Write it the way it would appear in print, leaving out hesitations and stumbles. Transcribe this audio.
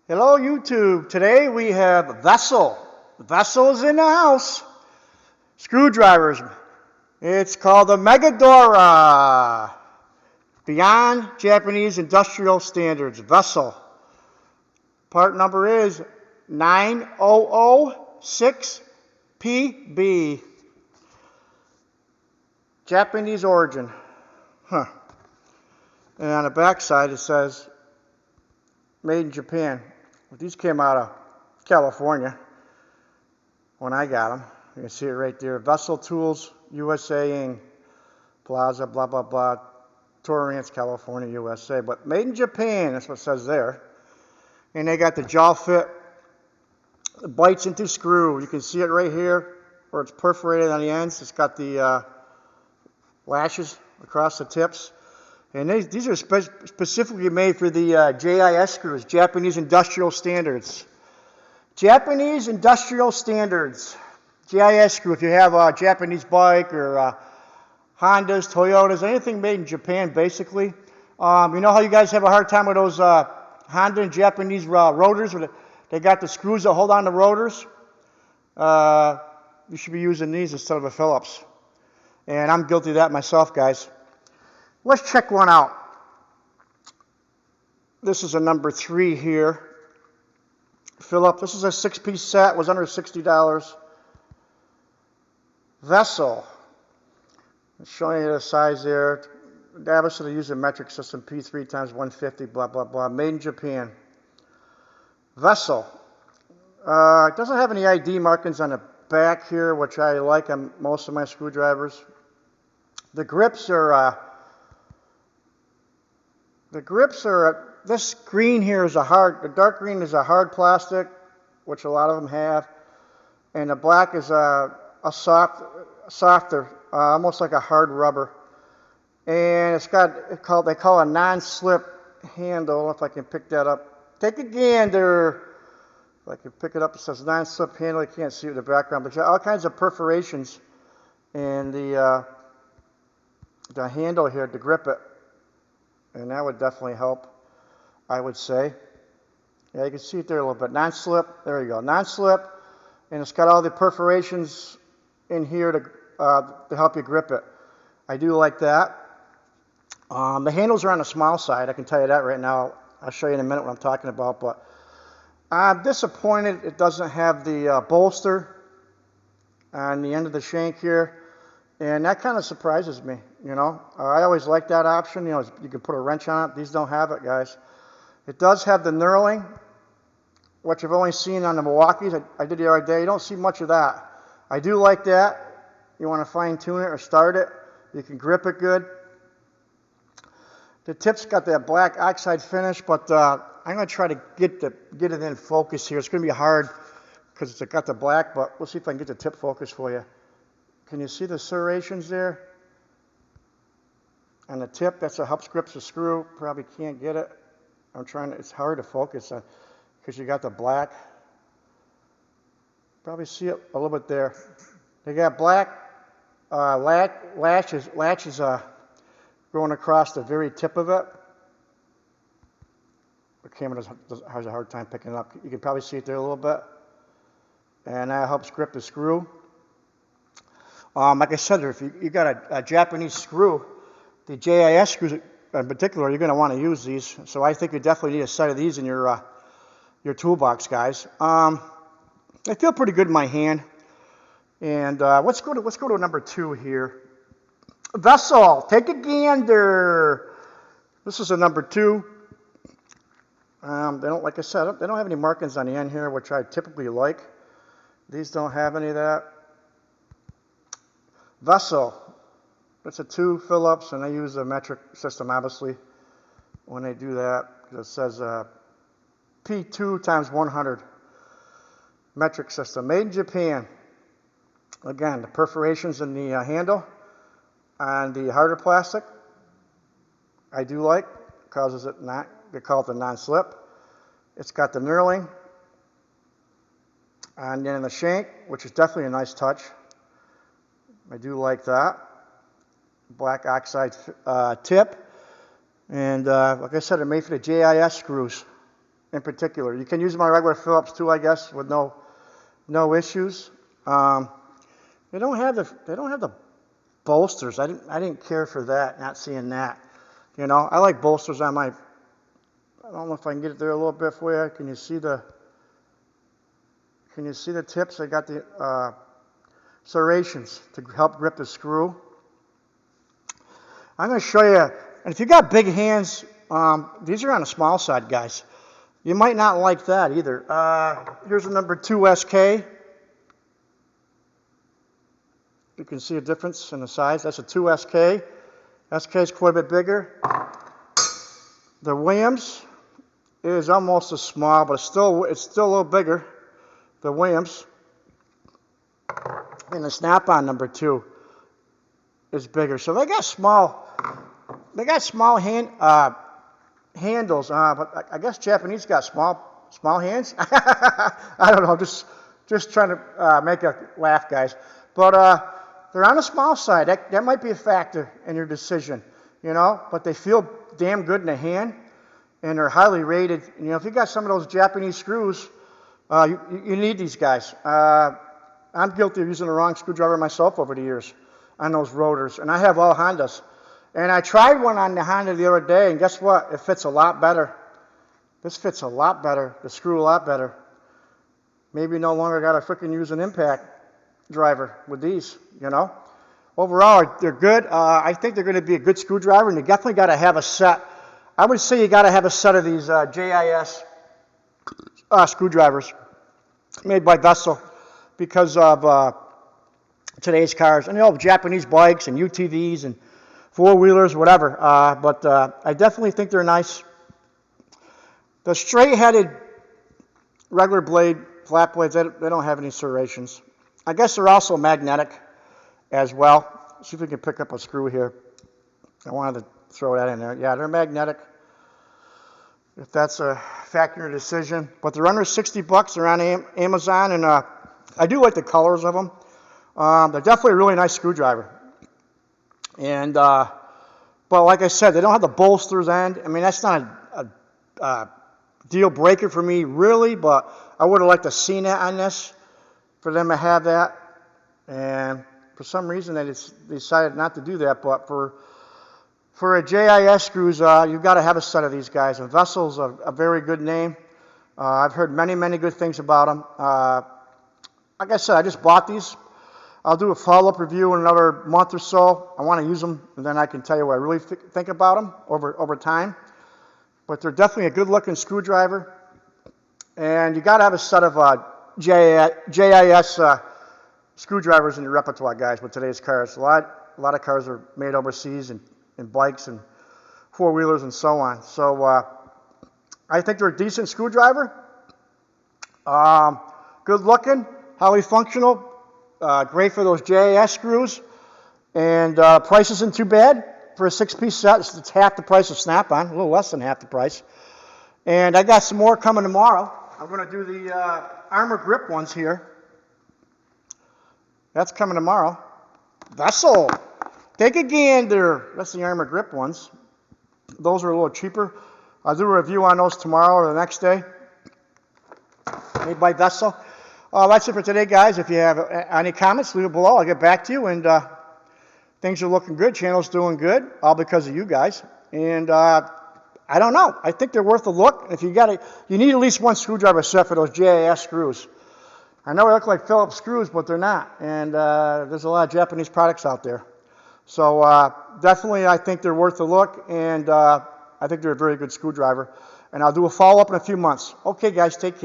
Hello YouTube. Today we have Vessel. Vessel's in the house. Screwdrivers. It's called the Megadora. Beyond Japanese Industrial Standards. Vessel. Part number is 9006PB. Japanese origin. And on the back side it says made in Japan. These came out of California when I got them. You can see it right there. Vessel Tools, USA Inc. Plaza, blah, blah, blah. Torrance, California, USA. But made in Japan, that's what it says there. And they got the jaw fit. It bites into screw. You can see it right here where it's perforated on the ends. It's got the lashes across the tips. And these are specifically made for the JIS screws, Japanese Industrial Standards. Japanese Industrial Standards, JIS screw. If you have a Japanese bike or Hondas, Toyotas, anything made in Japan, basically. You know how you guys have a hard time with those Honda and Japanese rotors? Where they got the screws that hold on the rotors? You should be using these instead of a Phillips. And I'm guilty of that myself, guys. Let's check one out. This is a number 3 here. Phillips. This is a 6-piece set. Was under $60. Vessel. I'm showing you the size there. Obviously, they use a metric system. P3 times 150. Blah blah blah. Made in Japan. Vessel. It doesn't have any ID markings on the back here, which I like on most of my screwdrivers. The grips are. This green here is the dark green is a hard plastic, which a lot of them have, and the black is a softer, almost like a hard rubber. And it's got, they call a non-slip handle, if I can pick that up. Take a gander. If I can pick it up, it says non-slip handle. You can't see it in the background, but you got all kinds of perforations in the handle here to grip it. And that would definitely help, I would say. Yeah, you can see it there a little bit. Non-slip, there you go. Non-slip, and it's got all the perforations in here to help you grip it. I do like that. The handles are on the small side, I can tell you that right now. I'll show you in a minute what I'm talking about, but I'm disappointed it doesn't have the bolster on the end of the shank here. And that kind of surprises me, you know. I always like that option. You know, you can put a wrench on it. These don't have it, guys. It does have the knurling, which I've only seen on the Milwaukee's. I did the other day. You don't see much of that. I do like that. You want to fine tune it or start it. You can grip it good. The tip's got that black oxide finish, but I'm going to try to get it in focus here. It's going to be hard because it's got the black, but we'll see if I can get the tip focus for you. Can you see the serrations there? On the tip, that's what helps grip the screw. Probably can't get it. It's hard to focus because you got the black. Probably see it a little bit there. They got black latches going across the very tip of it. The camera has a hard time picking it up. You can probably see it there a little bit. And that helps grip the screw. Like I said, if you got a Japanese screw, the JIS screws in particular, you're going to want to use these. So I think you definitely need a set of these in your toolbox, guys. They feel pretty good in my hand. And let's go to number 2 here. Vessel, take a gander. This is a number 2. They don't, like I said, they don't have any markings on the end here, which I typically like. These don't have any of that. Vessel, it's a 2 Phillips, and they use a metric system, obviously, when they do that. It says P2 times 100 metric system, made in Japan. Again, the perforations in the handle on the harder plastic, I do like, causes it not, they call it the non-slip. It's got the knurling, and then the shank, which is definitely a nice touch. I do like that. Black oxide tip. And like I said, they're made for the JIS screws. in particular. You can use them on regular Phillips too, I guess, with no issues. They don't have the bolsters. I didn't care for that, not seeing that. You know, I like bolsters on my. I don't know if I can get it there a little bit for you. Can you see the tips? I got the serrations to help grip the screw. I'm going to show you, and if you got big hands, these are on the small side, guys. You might not like that either. Here's a number 2 SK. You can see a difference in the size. That's a 2 SK. SK is quite a bit bigger. The Williams is almost as small, but it's still a little bigger. The Williams. And the Snap-on number 2 is bigger. So they got small handles, but I guess Japanese got small hands. I don't know, just trying to make a laugh, guys. But they're on the small side. That might be a factor in your decision, you know. But they feel damn good in the hand, and they're highly rated. You know, if you got some of those Japanese screws, you need these guys. I'm guilty of using the wrong screwdriver myself over the years on those rotors, and I have all Hondas. And I tried one on the Honda the other day, and guess what? It fits a lot better. This fits a lot better. The screw a lot better. Maybe no longer got to freaking use an impact driver with these, you know. Overall, they're good. I think they're going to be a good screwdriver, and you definitely got to have a set. I would say you got to have a set of these JIS screwdrivers made by Vessel because of today's cars. And you know, Japanese bikes and UTVs and four-wheelers, whatever. But I definitely think they're nice. The straight-headed regular blade, flat blades, they don't have any serrations. I guess they're also magnetic as well. See if we can pick up a screw here. I wanted to throw that in there. Yeah, they're magnetic, if that's a factor in your decision. But they're under $60. They're on Amazon, and I do like the colors of them. They're definitely a really nice screwdriver. And but like I said, they don't have the bolsters end. I mean, that's not a deal breaker for me, really, but I would have liked to seen that on this, for them to have that. And for some reason, they decided not to do that. But for a JIS screws, you've got to have a set of these guys. And Vessel's a very good name. I've heard many, many good things about them. Like I said, I just bought these. I'll do a follow-up review in another month or so. I want to use them, and then I can tell you what I really think about them over time. But they're definitely a good-looking screwdriver. And you got to have a set of JIS screwdrivers in your repertoire, guys, with today's cars. A lot of cars are made overseas, and bikes and four-wheelers and so on. So I think they're a decent screwdriver. Good-looking, highly functional. Great for those JIS screws, and price isn't too bad for a 6-piece set. It's half the price of Snap-on, a little less than half the price. And I got some more coming tomorrow. I'm going to do the Armor Grip ones here. That's coming tomorrow. Vessel, take a gander. That's the Armor Grip ones. Those are a little cheaper. I'll do a review on those tomorrow or the next day. Made by Vessel. That's it for today, guys. If you have any comments, leave it below. I'll get back to you. And things are looking good. Channel's doing good, all because of you guys. And I don't know. I think they're worth a look. If you need at least one screwdriver set for those JIS screws. I know they look like Phillips screws, but they're not. And there's a lot of Japanese products out there. So definitely, I think they're worth a look. And I think they're a very good screwdriver. And I'll do a follow-up in a few months. Okay, guys, take care.